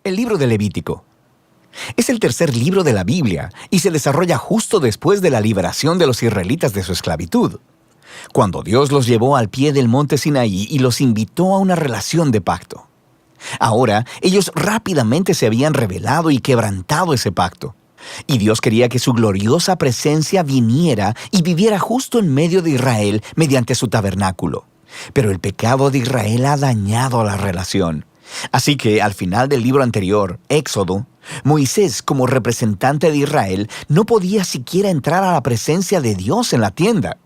El libro de Levítico. Es el tercer libro de la Biblia y se desarrolla justo después de la liberación de los israelitas de su esclavitud, cuando Dios los llevó al pie del monte Sinaí y los invitó a una relación de pacto. Ahora, ellos rápidamente se habían rebelado y quebrantado ese pacto, y Dios quería que su gloriosa presencia viniera y viviera justo en medio de Israel mediante su tabernáculo. Pero el pecado de Israel ha dañado la relación. Así que al final del libro anterior, Éxodo, Moisés, como representante de Israel, no podía siquiera entrar a la presencia de Dios en la tienda.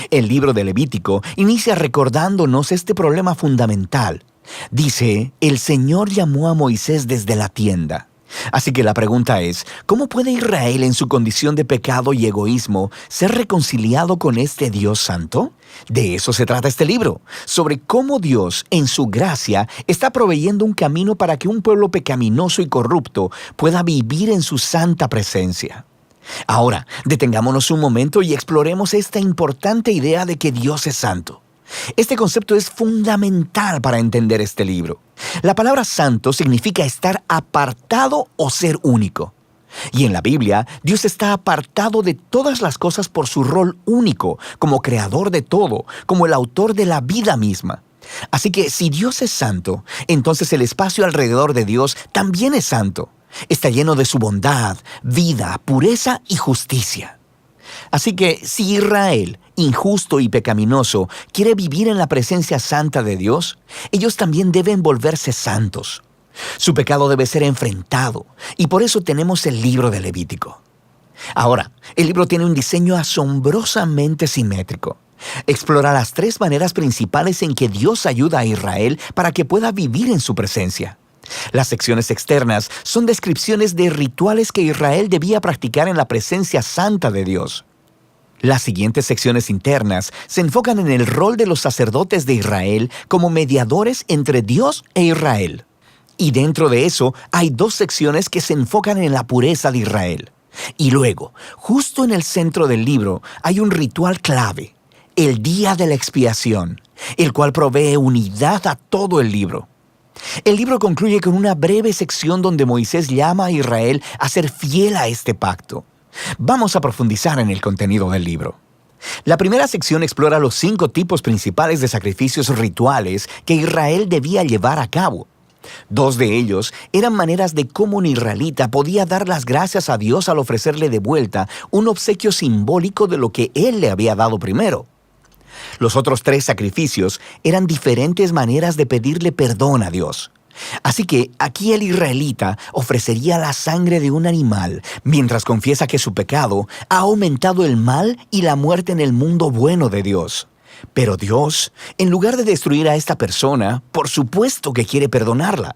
El libro de Levítico inicia recordándonos este problema fundamental. Dice, el Señor llamó a Moisés desde la tienda. Así que la pregunta es, ¿cómo puede Israel en su condición de pecado y egoísmo ser reconciliado con este Dios santo? De eso se trata este libro, sobre cómo Dios, en su gracia, está proveyendo un camino para que un pueblo pecaminoso y corrupto pueda vivir en su santa presencia. Ahora, detengámonos un momento y exploremos esta importante idea de que Dios es santo. Este concepto es fundamental para entender este libro. La palabra santo significa estar apartado o ser único. Y en la Biblia, Dios está apartado de todas las cosas por su rol único, como creador de todo, como el autor de la vida misma. Así que si Dios es santo, entonces el espacio alrededor de Dios también es santo. Está lleno de su bondad, vida, pureza y justicia. Así que si Israel, injusto y pecaminoso, quiere vivir en la presencia santa de Dios, ellos también deben volverse santos. Su pecado debe ser enfrentado, y por eso tenemos el libro de Levítico. Ahora, el libro tiene un diseño asombrosamente simétrico. Explora las tres maneras principales en que Dios ayuda a Israel para que pueda vivir en su presencia. Las secciones externas son descripciones de rituales que Israel debía practicar en la presencia santa de Dios. Las siguientes secciones internas se enfocan en el rol de los sacerdotes de Israel como mediadores entre Dios e Israel. Y dentro de eso hay dos secciones que se enfocan en la pureza de Israel. Y luego, justo en el centro del libro, hay un ritual clave, el Día de la Expiación, el cual provee unidad a todo el libro. El libro concluye con una breve sección donde Moisés llama a Israel a ser fiel a este pacto. Vamos a profundizar en el contenido del libro. La primera sección explora los 5 tipos principales de sacrificios rituales que Israel debía llevar a cabo. 2 de ellos eran maneras de cómo un israelita podía dar las gracias a Dios al ofrecerle de vuelta un obsequio simbólico de lo que Él le había dado primero. Los otros 3 sacrificios eran diferentes maneras de pedirle perdón a Dios. Así que aquí el israelita ofrecería la sangre de un animal mientras confiesa que su pecado ha aumentado el mal y la muerte en el mundo bueno de Dios. Pero Dios, en lugar de destruir a esta persona, por supuesto que quiere perdonarla.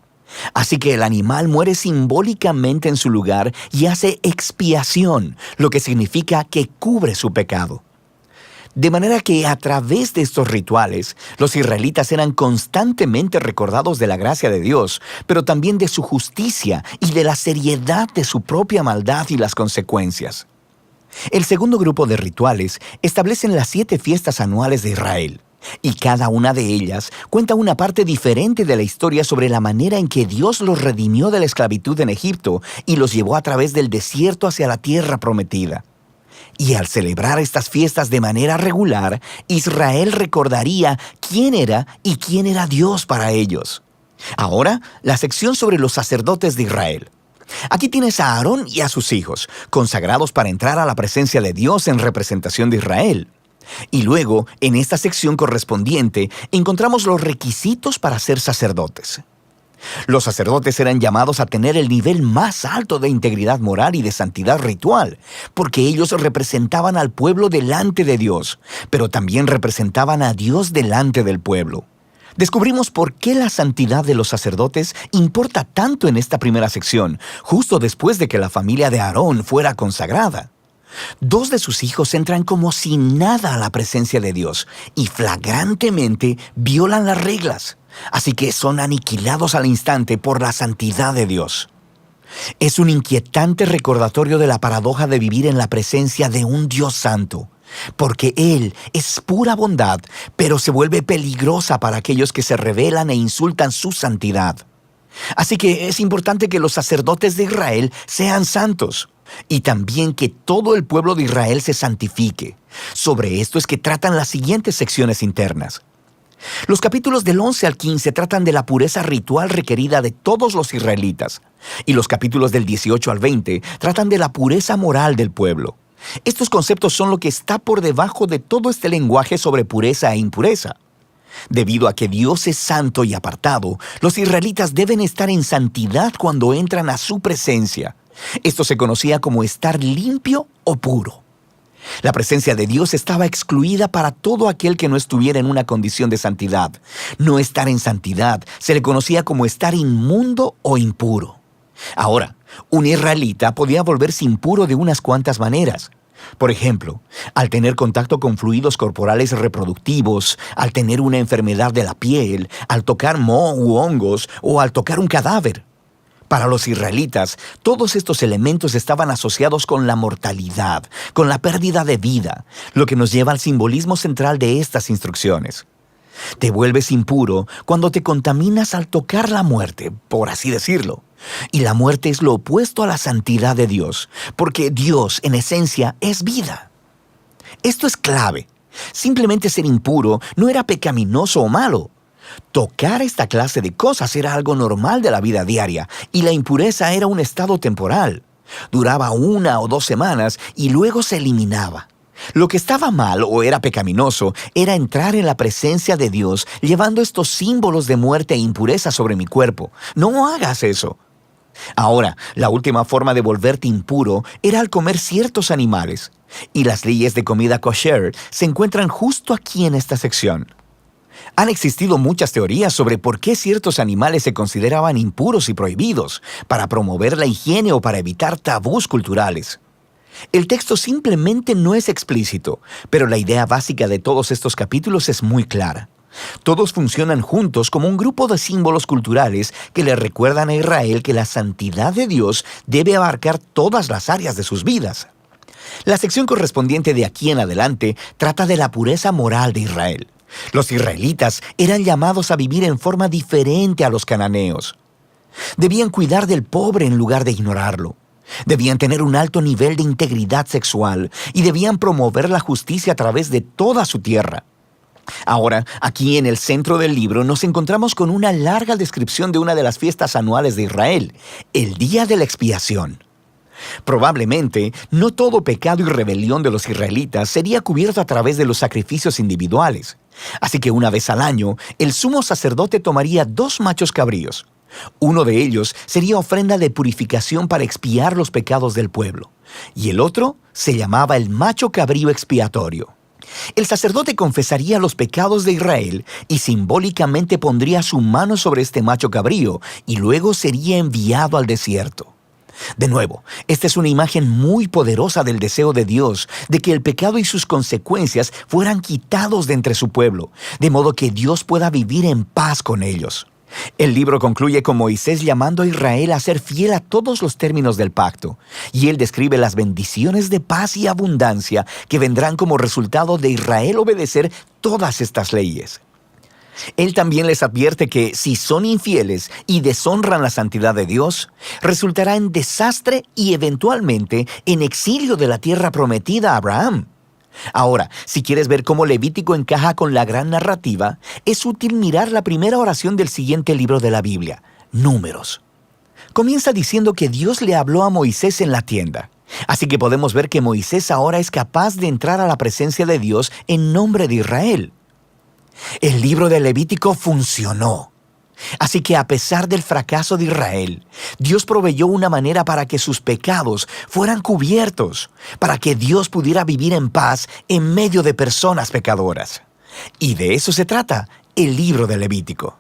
Así que el animal muere simbólicamente en su lugar y hace expiación, lo que significa que cubre su pecado. De manera que a través de estos rituales, los israelitas eran constantemente recordados de la gracia de Dios, pero también de su justicia y de la seriedad de su propia maldad y las consecuencias. El segundo grupo de rituales establecen las 7 fiestas anuales de Israel, y cada una de ellas cuenta una parte diferente de la historia sobre la manera en que Dios los redimió de la esclavitud en Egipto y los llevó a través del desierto hacia la tierra prometida. Y al celebrar estas fiestas de manera regular, Israel recordaría quién era y quién era Dios para ellos. Ahora, la sección sobre los sacerdotes de Israel. Aquí tienes a Aarón y a sus hijos, consagrados para entrar a la presencia de Dios en representación de Israel. Y luego, en esta sección correspondiente, encontramos los requisitos para ser sacerdotes. Los sacerdotes eran llamados a tener el nivel más alto de integridad moral y de santidad ritual, porque ellos representaban al pueblo delante de Dios, pero también representaban a Dios delante del pueblo. Descubrimos por qué la santidad de los sacerdotes importa tanto en esta primera sección, justo después de que la familia de Aarón fuera consagrada. 2 de sus hijos entran como si nada a la presencia de Dios y flagrantemente violan las reglas. Así que son aniquilados al instante por la santidad de Dios. Es un inquietante recordatorio de la paradoja de vivir en la presencia de un Dios santo, porque Él es pura bondad, pero se vuelve peligrosa para aquellos que se rebelan e insultan su santidad. Así que es importante que los sacerdotes de Israel sean santos y también que todo el pueblo de Israel se santifique. Sobre esto es que tratan las siguientes secciones internas. Los capítulos del 11 al 15 tratan de la pureza ritual requerida de todos los israelitas, y los capítulos del 18 al 20 tratan de la pureza moral del pueblo. Estos conceptos son lo que está por debajo de todo este lenguaje sobre pureza e impureza. Debido a que Dios es santo y apartado, los israelitas deben estar en santidad cuando entran a su presencia. Esto se conocía como estar limpio o puro. La presencia de Dios estaba excluida para todo aquel que no estuviera en una condición de santidad. No estar en santidad se le conocía como estar inmundo o impuro. Ahora, un israelita podía volverse impuro de unas cuantas maneras. Por ejemplo, al tener contacto con fluidos corporales reproductivos, al tener una enfermedad de la piel, al tocar moho u hongos o al tocar un cadáver. Para los israelitas, todos estos elementos estaban asociados con la mortalidad, con la pérdida de vida, lo que nos lleva al simbolismo central de estas instrucciones. Te vuelves impuro cuando te contaminas al tocar la muerte, por así decirlo. Y la muerte es lo opuesto a la santidad de Dios, porque Dios, en esencia, es vida. Esto es clave. Simplemente ser impuro no era pecaminoso o malo. Tocar esta clase de cosas era algo normal de la vida diaria, y la impureza era un estado temporal. Duraba 1 o 2 semanas y luego se eliminaba. Lo que estaba mal o era pecaminoso era entrar en la presencia de Dios llevando estos símbolos de muerte e impureza sobre mi cuerpo. No hagas eso. Ahora, la última forma de volverte impuro era al comer ciertos animales, y las leyes de comida kosher se encuentran justo aquí en esta sección. Han existido muchas teorías sobre por qué ciertos animales se consideraban impuros y prohibidos, para promover la higiene o para evitar tabús culturales. El texto simplemente no es explícito, pero la idea básica de todos estos capítulos es muy clara. Todos funcionan juntos como un grupo de símbolos culturales que le recuerdan a Israel que la santidad de Dios debe abarcar todas las áreas de sus vidas. La sección correspondiente de aquí en adelante trata de la pureza moral de Israel. Los israelitas eran llamados a vivir en forma diferente a los cananeos. Debían cuidar del pobre en lugar de ignorarlo. Debían tener un alto nivel de integridad sexual y debían promover la justicia a través de toda su tierra. Ahora, aquí en el centro del libro nos encontramos con una larga descripción de una de las fiestas anuales de Israel, el Día de la Expiación. Probablemente, no todo pecado y rebelión de los israelitas sería cubierto a través de los sacrificios individuales. Así que una vez al año, el sumo sacerdote tomaría 2 machos cabríos. Uno de ellos sería ofrenda de purificación para expiar los pecados del pueblo, y el otro se llamaba el macho cabrío expiatorio. El sacerdote confesaría los pecados de Israel y simbólicamente pondría su mano sobre este macho cabrío y luego sería enviado al desierto. De nuevo, esta es una imagen muy poderosa del deseo de Dios de que el pecado y sus consecuencias fueran quitados de entre su pueblo, de modo que Dios pueda vivir en paz con ellos. El libro concluye con Moisés llamando a Israel a ser fiel a todos los términos del pacto, y él describe las bendiciones de paz y abundancia que vendrán como resultado de Israel obedecer todas estas leyes. Él también les advierte que si son infieles y deshonran la santidad de Dios, resultará en desastre y eventualmente en exilio de la tierra prometida a Abraham. Ahora, si quieres ver cómo Levítico encaja con la gran narrativa, es útil mirar la primera oración del siguiente libro de la Biblia, Números. Comienza diciendo que Dios le habló a Moisés en la tienda. Así que podemos ver que Moisés ahora es capaz de entrar a la presencia de Dios en nombre de Israel. El libro de Levítico funcionó. Así que a pesar del fracaso de Israel, Dios proveyó una manera para que sus pecados fueran cubiertos, para que Dios pudiera vivir en paz en medio de personas pecadoras. Y de eso se trata el libro de Levítico.